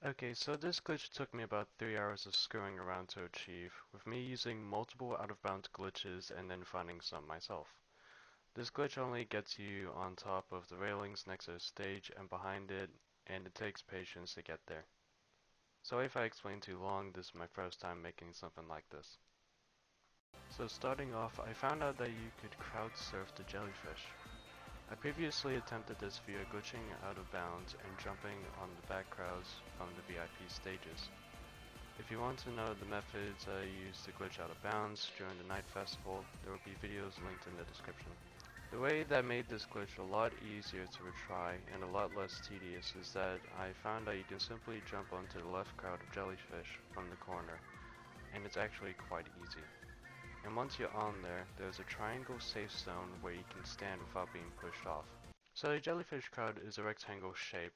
Okay, so this glitch took me about 3 hours of screwing around to achieve, with me using multiple out-of-bounds glitches and then finding some myself. This glitch only gets you on top of the railings next to the stage and behind it, and it takes patience to get there. So if I explain too long, this is my first time making something like this. So starting off, I found out that you could crowd surf the jellyfish. I previously attempted this via glitching out of bounds and jumping on the back crowds from the VIP stages. If you want to know the methods I used to glitch out of bounds during the night festival, there will be videos linked in the description. The way that made this glitch a lot easier to retry and a lot less tedious is that I found that you can simply jump onto the left crowd of jellyfish from the corner, and it's actually quite easy. And once you're on there, there's a triangle safe zone where you can stand without being pushed off. So the jellyfish crowd is a rectangle shape,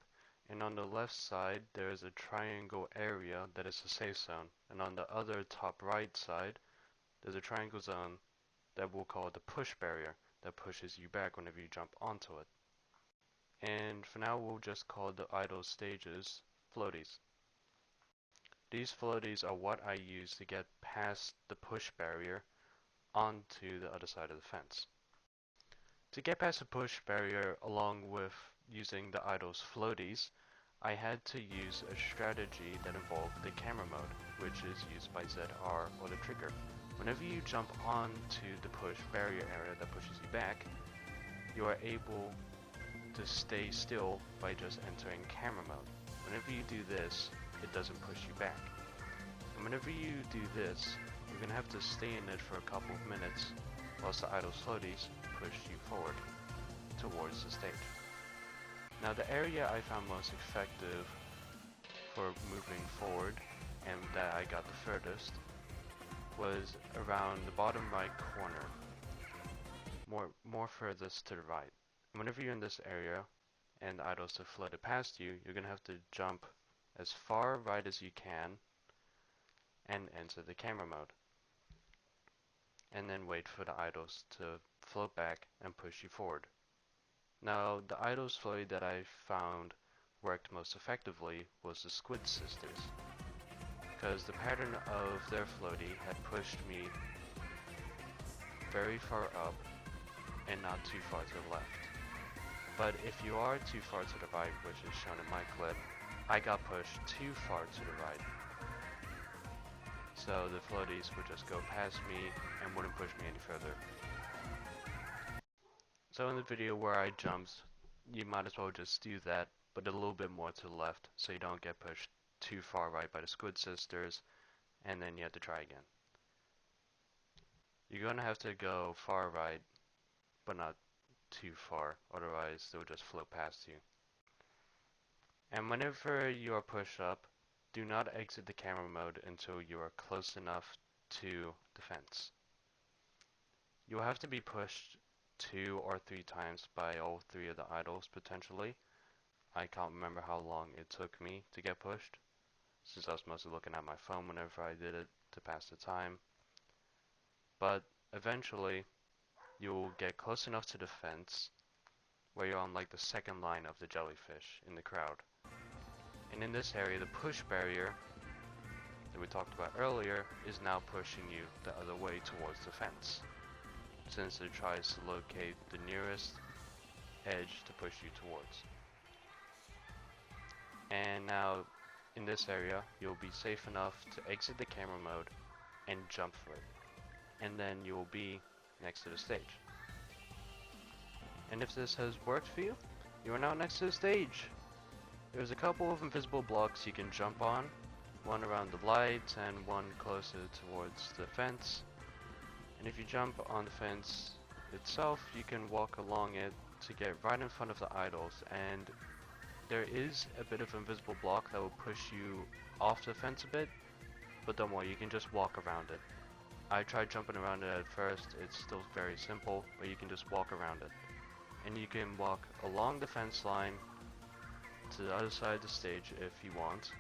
and on the left side there is a triangle area that is a safe zone, and on the other top right side there's a triangle zone that we'll call the push barrier that pushes you back whenever you jump onto it. And for now we'll just call the idle stages floaties. These floaties are what I use to get past the push barrier onto the other side of the fence. To get past the push barrier along with using the idle's floaties, I had to use a strategy that involved the camera mode, which is used by ZR or the trigger. Whenever you jump onto the push barrier area that pushes you back, you are able to stay still by just entering camera mode. Whenever you do this, it doesn't push you back. And whenever you do this, you're going to have to stay in it for a couple of minutes whilst the idle floaties push you forward towards the stage. Now the area I found most effective for moving forward and that I got the furthest was around the bottom right corner, more furthest to the right. And whenever you're in this area and the idols have floated past you, you're going to have to jump as far right as you can and enter the camera mode. And then wait for the idols to float back and push you forward. Now, the idols floaty that I found worked most effectively was the Squid sisters, because the pattern of their floaty had pushed me very far up and not too far to the left. But if you are too far to the right, which is shown in my clip, I got pushed too far to the right. So the floaties would just go past me and wouldn't push me any further. So in the video where I jumped, you might as well just do that, but a little bit more to the left, so you don't get pushed too far right by the Squid sisters, and then you have to try again. You're gonna have to go far right, but not too far, otherwise they'll just float past you. And whenever you are pushed up, do not exit the camera mode until you are close enough to the fence. You will have to be pushed 2 or 3 times by all 3 of the idols potentially. I can't remember how long it took me to get pushed, since I was mostly looking at my phone whenever I did it to pass the time. But eventually, you'll get close enough to the fence where you're on like the second line of the jellyfish in the crowd. And in this area, the push barrier that we talked about earlier is now pushing you the other way towards the fence, since it tries to locate the nearest edge to push you towards. And now in this area, you'll be safe enough to exit the camera mode and jump for it, and then you will be next to the stage. And if this has worked for you, you are now next to the stage. There's a couple of invisible blocks you can jump on, one around the lights and one closer towards the fence. And if you jump on the fence itself, you can walk along it to get right in front of the idols, and there is a bit of invisible block that will push you off the fence a bit, but don't worry, you can just walk around it. I tried jumping around it at first, it's still very simple, but you can just walk around it. And you can walk along the fence line to the other side of the stage if you want,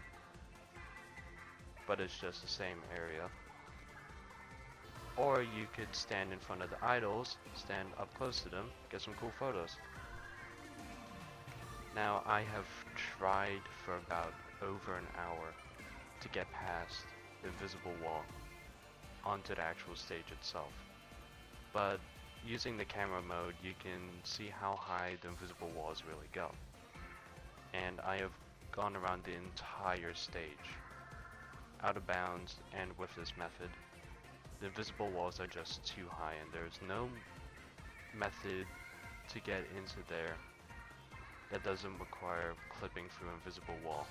but it's just the same area. Or you could stand in front of the idols, stand up close to them, get some cool photos. Now I have tried for about over an hour to get past the invisible wall onto the actual stage itself. But using the camera mode, you can see how high the invisible walls really go. And I have gone around the entire stage out of bounds, and with this method, the invisible walls are just too high and there's no method to get into there that doesn't require clipping through invisible wall.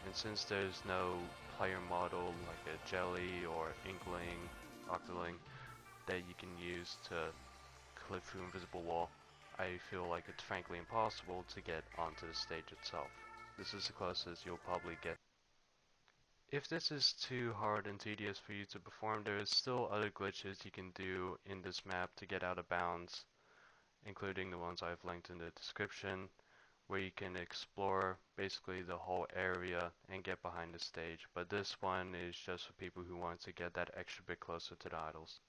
And since there's no player model like a jelly or inkling, octoling that you can use to clip through invisible wall, I feel like it's frankly impossible to get onto the stage itself. This is the closest you'll probably get. If this is too hard and tedious for you to perform, there is still other glitches you can do in this map to get out of bounds, including the ones I've linked in the description, where you can explore basically the whole area and get behind the stage. But this one is just for people who want to get that extra bit closer to the idols.